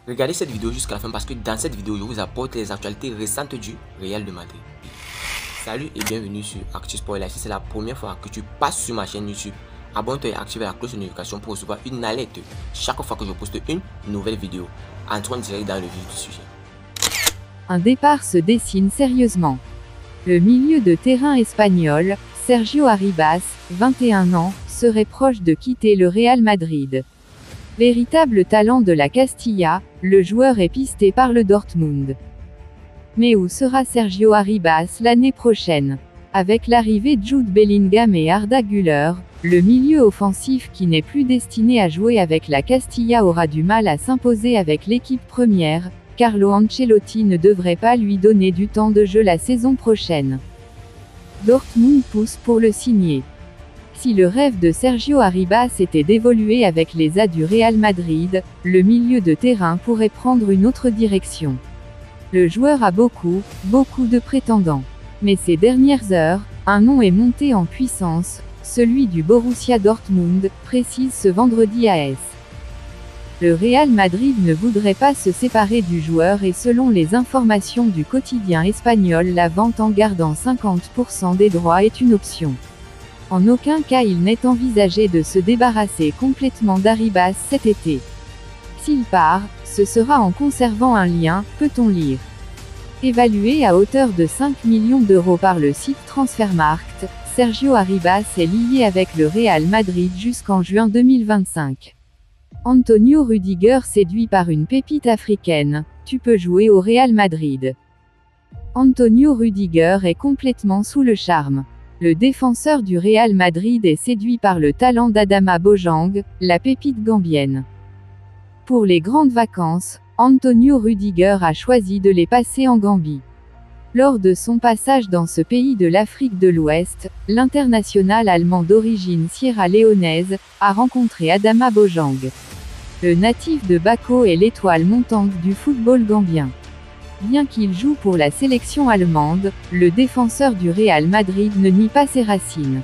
Regardez cette vidéo jusqu'à la fin parce que dans cette vidéo, je vous apporte les actualités récentes du Real de Madrid. Salut et bienvenue sur Actu Sport Live. Si c'est la première fois que tu passes sur ma chaîne YouTube, abonne-toi et active la cloche de notification pour recevoir une alerte chaque fois que je poste une nouvelle vidéo. Entrons direct dans le vif du sujet. Un départ se dessine sérieusement. Le milieu de terrain espagnol, Sergio Arribas, 21 ans, serait proche de quitter le Real Madrid. Véritable talent de la Castilla, le joueur est pisté par le Dortmund. Mais où sera Sergio Arribas l'année prochaine? Avec l'arrivée de Jude Bellingham et Arda Güler, le milieu offensif qui n'est plus destiné à jouer avec la Castilla aura du mal à s'imposer avec l'équipe première. Carlo Ancelotti ne devrait pas lui donner du temps de jeu la saison prochaine. Dortmund pousse pour le signer. Si le rêve de Sergio Arribas était d'évoluer avec les As du Real Madrid, le milieu de terrain pourrait prendre une autre direction. Le joueur a beaucoup de prétendants. Mais ces dernières heures, un nom est monté en puissance, celui du Borussia Dortmund, précise ce vendredi AS. Le Real Madrid ne voudrait pas se séparer du joueur et selon les informations du quotidien espagnol, la vente en gardant 50% des droits est une option. En aucun cas il n'est envisagé de se débarrasser complètement d'Arribas cet été. S'il part, ce sera en conservant un lien, peut-on lire. Évalué à hauteur de 5 millions d'euros par le site Transfermarkt, Sergio Arribas est lié avec le Real Madrid jusqu'en juin 2025. Antonio Rüdiger séduit par une pépite africaine, tu peux jouer au Real Madrid. Antonio Rüdiger est complètement sous le charme. Le défenseur du Real Madrid est séduit par le talent d'Adama Bojang, la pépite gambienne. Pour les grandes vacances, Antonio Rüdiger a choisi de les passer en Gambie. Lors de son passage dans ce pays de l'Afrique de l'Ouest, l'international allemand d'origine sierra-léonaise a rencontré Adama Bojang. Le natif de Bako est l'étoile montante du football gambien. Bien qu'il joue pour la sélection allemande, le défenseur du Real Madrid ne nie pas ses racines.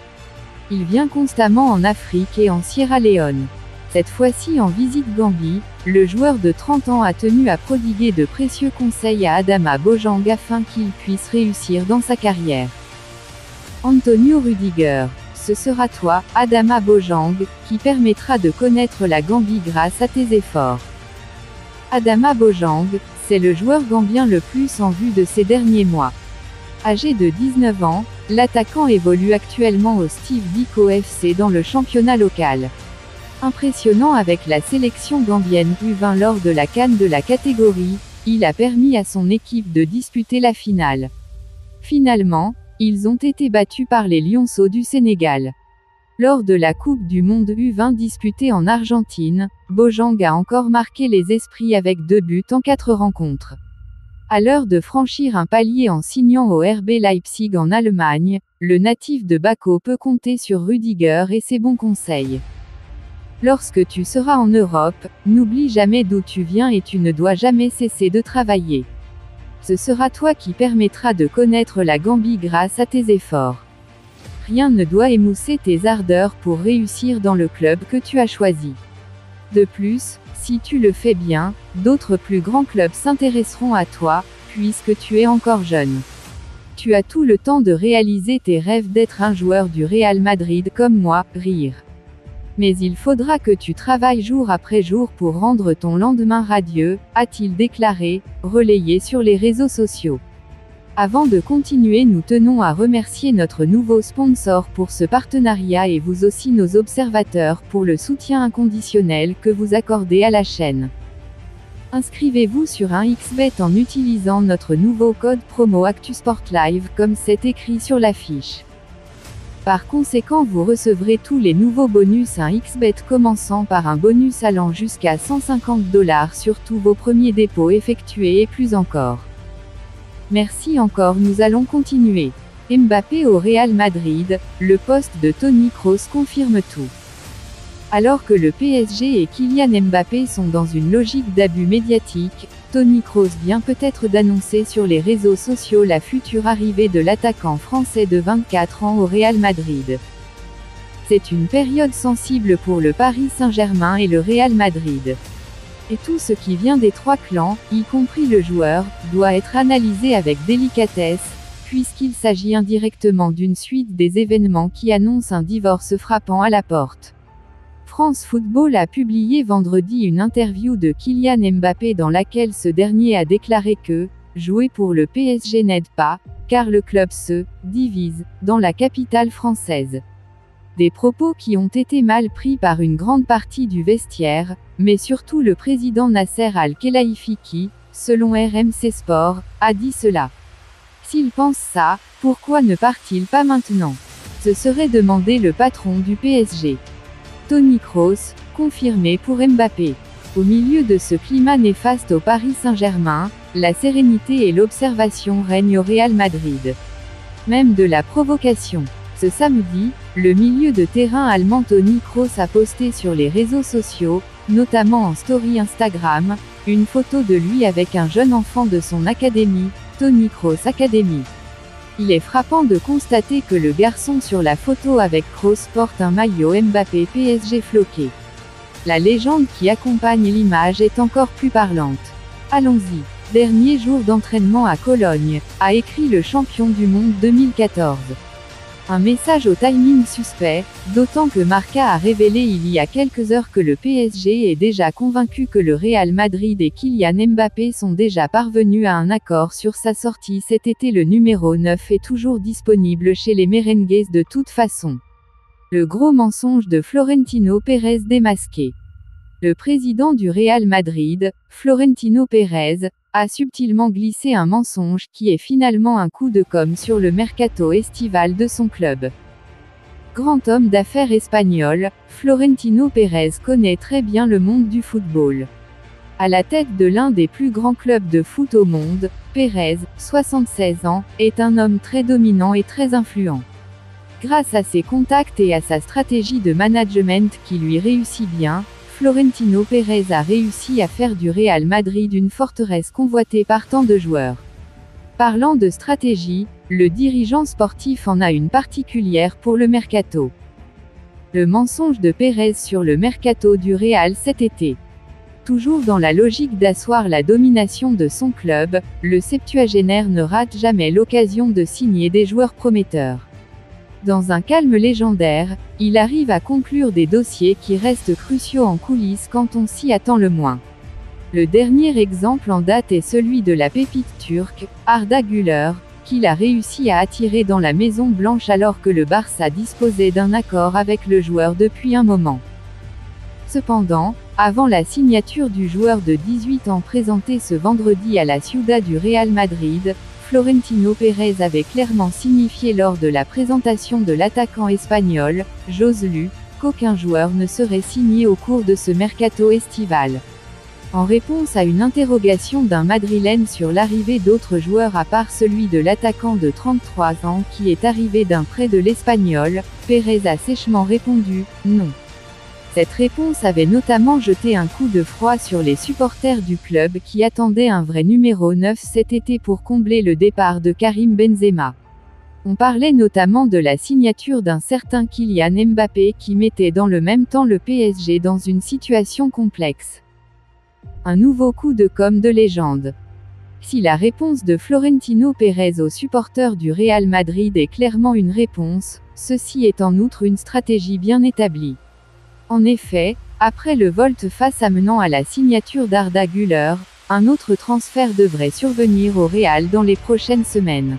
Il vient constamment en Afrique et en Sierra Leone. Cette fois-ci en visite Gambie, le joueur de 30 ans a tenu à prodiguer de précieux conseils à Adama Bojang afin qu'il puisse réussir dans sa carrière. Antonio Rüdiger, ce sera toi, Adama Bojang, qui permettra de connaître la Gambie grâce à tes efforts. Adama Bojang, c'est le joueur gambien le plus en vue de ces derniers mois. Âgé de 19 ans, l'attaquant évolue actuellement au Steve Biko FC dans le championnat local. Impressionnant avec la sélection gambienne U20 lors de la CAN de la catégorie, il a permis à son équipe de disputer la finale. Finalement, ils ont été battus par les Lionceaux du Sénégal. Lors de la Coupe du Monde U20 disputée en Argentine, Bojang a encore marqué les esprits avec 2 buts en 4 rencontres. À l'heure de franchir un palier en signant au RB Leipzig en Allemagne, le natif de Bako peut compter sur Rüdiger et ses bons conseils. Lorsque tu seras en Europe, n'oublie jamais d'où tu viens et tu ne dois jamais cesser de travailler. Ce sera toi qui permettra de connaître la Gambie grâce à tes efforts. Rien ne doit émousser tes ardeurs pour réussir dans le club que tu as choisi. De plus, si tu le fais bien, d'autres plus grands clubs s'intéresseront à toi, puisque tu es encore jeune. Tu as tout le temps de réaliser tes rêves d'être un joueur du Real Madrid comme moi, rire. Mais il faudra que tu travailles jour après jour pour rendre ton lendemain radieux, a-t-il déclaré, relayé sur les réseaux sociaux. Avant de continuer, nous tenons à remercier notre nouveau sponsor pour ce partenariat et vous aussi nos observateurs pour le soutien inconditionnel que vous accordez à la chaîne. Inscrivez-vous sur un xBet en utilisant notre nouveau code promo ActuSportLive comme c'est écrit sur l'affiche. Par conséquent, vous recevrez tous les nouveaux bonus à xBet commençant par un bonus allant jusqu'à 150 $ sur tous vos premiers dépôts effectués et plus encore. Merci encore, nous allons continuer. Mbappé au Real Madrid, le poste de Toni Kroos confirme tout. Alors que le PSG et Kylian Mbappé sont dans une logique d'abus médiatique, Toni Kroos vient peut-être d'annoncer sur les réseaux sociaux la future arrivée de l'attaquant français de 24 ans au Real Madrid. C'est une période sensible pour le Paris Saint-Germain et le Real Madrid. Et tout ce qui vient des trois clans, y compris le joueur, doit être analysé avec délicatesse, puisqu'il s'agit indirectement d'une suite des événements qui annoncent un divorce frappant à la porte. France Football a publié vendredi une interview de Kylian Mbappé dans laquelle ce dernier a déclaré que « jouer pour le PSG n'aide pas, car le club se « divise » dans la capitale française ». Des propos qui ont été mal pris par une grande partie du vestiaire, mais surtout le président Nasser Al-Khelaifi qui, selon RMC Sport, a dit cela. S'il pense ça, pourquoi ne part-il pas maintenant? Se serait demandé le patron du PSG. Toni Kroos, confirmé pour Mbappé. Au milieu de ce climat néfaste au Paris Saint-Germain, la sérénité et l'observation règnent au Real Madrid. Même de la provocation. Ce samedi, le milieu de terrain allemand Toni Kroos a posté sur les réseaux sociaux, notamment en story Instagram, une photo de lui avec un jeune enfant de son académie, Toni Kroos Academy. Il est frappant de constater que le garçon sur la photo avec Kroos porte un maillot Mbappé PSG floqué. La légende qui accompagne l'image est encore plus parlante. Allons-y. Dernier jour d'entraînement à Cologne, a écrit le champion du monde 2014. Un message au timing suspect, d'autant que Marca a révélé il y a quelques heures que le PSG est déjà convaincu que le Real Madrid et Kylian Mbappé sont déjà parvenus à un accord sur sa sortie cet été. Le numéro 9 est toujours disponible chez les merengues de toute façon. Le gros mensonge de Florentino Pérez démasqué. Le président du Real Madrid, Florentino Pérez, a subtilement glissé un mensonge qui est finalement un coup de com' sur le mercato estival de son club. Grand homme d'affaires espagnol, Florentino Pérez connaît très bien le monde du football. À la tête de l'un des plus grands clubs de foot au monde, Pérez, 76 ans, est un homme très dominant et très influent. Grâce à ses contacts et à sa stratégie de management qui lui réussit bien, Florentino Pérez a réussi à faire du Real Madrid une forteresse convoitée par tant de joueurs. Parlant de stratégie, le dirigeant sportif en a une particulière pour le mercato. Le mensonge de Pérez sur le mercato du Real cet été. Toujours dans la logique d'asseoir la domination de son club, le septuagénaire ne rate jamais l'occasion de signer des joueurs prometteurs. Dans un calme légendaire, il arrive à conclure des dossiers qui restent cruciaux en coulisses quand on s'y attend le moins. Le dernier exemple en date est celui de la pépite turque, Arda Güler, qu'il a réussi à attirer dans la Maison Blanche alors que le Barça disposait d'un accord avec le joueur depuis un moment. Cependant, avant la signature du joueur de 18 ans présenté ce vendredi à la Ciudad du Real Madrid, Florentino Pérez avait clairement signifié lors de la présentation de l'attaquant espagnol, Joselu, qu'aucun joueur ne serait signé au cours de ce mercato estival. En réponse à une interrogation d'un Madrilène sur l'arrivée d'autres joueurs à part celui de l'attaquant de 33 ans qui est arrivé d'un prêt de l'Espagnol, Pérez a sèchement répondu « non ». Cette réponse avait notamment jeté un coup de froid sur les supporters du club qui attendaient un vrai numéro 9 cet été pour combler le départ de Karim Benzema. On parlait notamment de la signature d'un certain Kylian Mbappé qui mettait dans le même temps le PSG dans une situation complexe. Un nouveau coup de com' de légende. Si la réponse de Florentino Pérez aux supporters du Real Madrid est clairement une réponse, ceci est en outre une stratégie bien établie. En effet, après le volte-face amenant à la signature d'Arda Güler, un autre transfert devrait survenir au Real dans les prochaines semaines.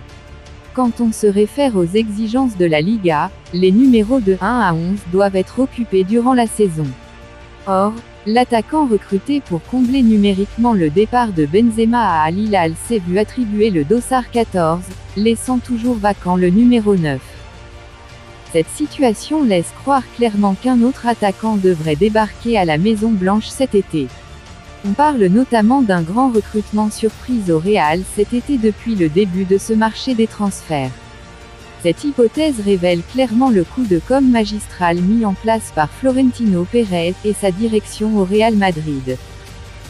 Quand on se réfère aux exigences de la Liga, les numéros de 1 à 11 doivent être occupés durant la saison. Or, l'attaquant recruté pour combler numériquement le départ de Benzema à Al Hilal s'est vu attribuer le dossard 14, laissant toujours vacant le numéro 9. Cette situation laisse croire clairement qu'un autre attaquant devrait débarquer à la Maison Blanche cet été. On parle notamment d'un grand recrutement surprise au Real cet été depuis le début de ce marché des transferts. Cette hypothèse révèle clairement le coup de com' magistral mis en place par Florentino Pérez et sa direction au Real Madrid.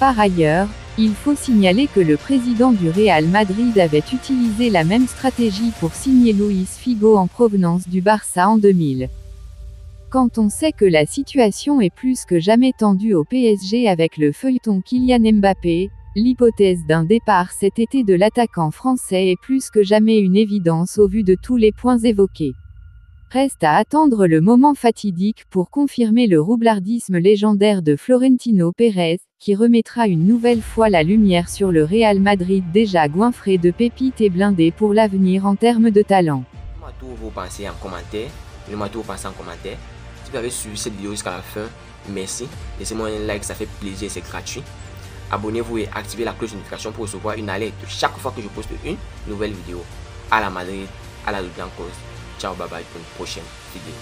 Par ailleurs, il faut signaler que le président du Real Madrid avait utilisé la même stratégie pour signer Luis Figo en provenance du Barça en 2000. Quand on sait que la situation est plus que jamais tendue au PSG avec le feuilleton Kylian Mbappé, l'hypothèse d'un départ cet été de l'attaquant français est plus que jamais une évidence au vu de tous les points évoqués. Reste à attendre le moment fatidique pour confirmer le roublardisme légendaire de Florentino Pérez, qui remettra une nouvelle fois la lumière sur le Real Madrid déjà goinfré de pépites et blindé pour l'avenir en termes de talent. Dites-moi tout vos pensées en commentaire. Dites-moi tout vos pensées en commentaire. Si vous avez suivi cette vidéo jusqu'à la fin, merci. Laissez-moi un like, ça fait plaisir, c'est gratuit. Abonnez-vous et activez la cloche de notification pour recevoir une alerte chaque fois que je poste une nouvelle vidéo. À la Madrid, à la Blancos. Ciao, bye bye pour une prochaine vidéo.